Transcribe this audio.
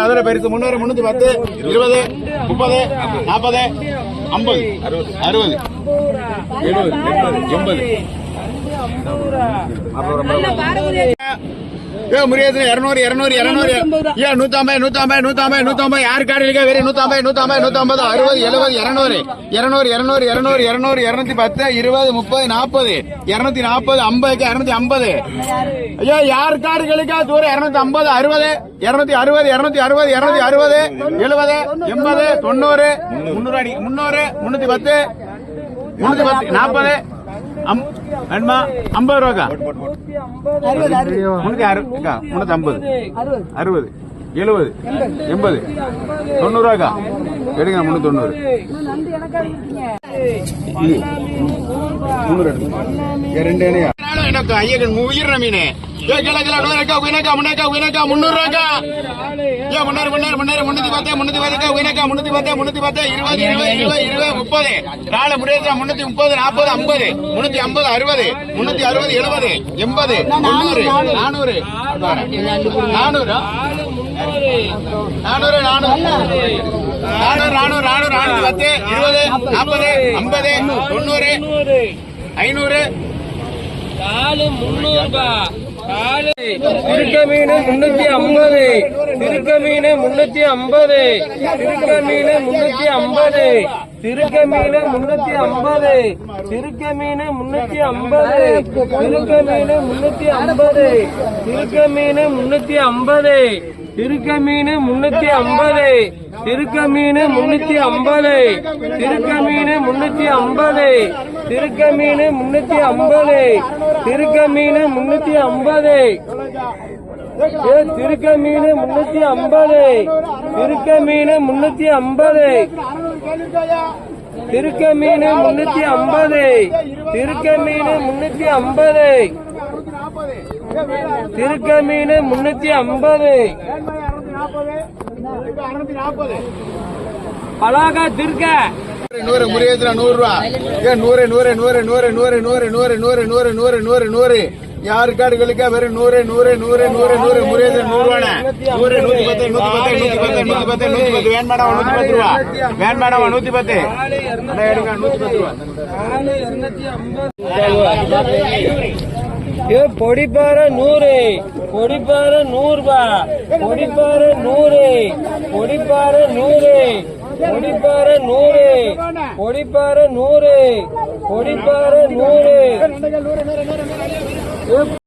அதோட பெருசு 300 310 20 30 40 50 60 70 80 முறியது 200 200 200 ஏன் 150 150 150 150 யார் கார்டு இருக்கா வேற 150 150 150 60 70 200 200 200 200 200 210 20 30 40 240 50 250 ஐயா யார் கார்டுகளுக்கா தூரம் 250 60 260 260 260 70 80 90 300 310 310 40 50 ரூபாக்கா 350 60 70 80 90 ரூபாக்கா எடுங்க 390 எனக்கு ஐயன் உயிர் மீன் திருக்க மீன் 350 திருக்க மீன் 350 திருக்க மீன் 350 திருக்க மீன் 350 திருக்க மீன் 350 திருக்க மீன் 350 திருக்க மீன் 350 திருக்க மீன் 350 திருக்க மீன் 350 திருக்க மீன் 350 திருக்க மீன் 350 திருக்க மீன் 350 திருக்க மீன் 350 திருக்க மீன் 350 திருக்க மீன் 350 திருக்க மீன் 350 திருக்க மீன் 350 பலாகா திருக்க 100 முறியதுல 100 ரூபா 100 100 100 100 100 100 100 100 100 100 100 யாரு கார்டுகளுக்கா வெறும் 100 100 100 100 100 முறியதுல 100 ரூபானே 100 110 110 110 110 வேன் மேடம் 110 ரூபா வேன் மேடம் 110 அட எடுங்க 110 ரூபா பொடிப்பாறை 100 பொடிப்பாறை 100 ரூபா பொடிப்பாறை 100 பொடிப்பாறை 100 பொடிப்பாறை 100 பொடிப்பாறை 100 பொடிப்பாறை 100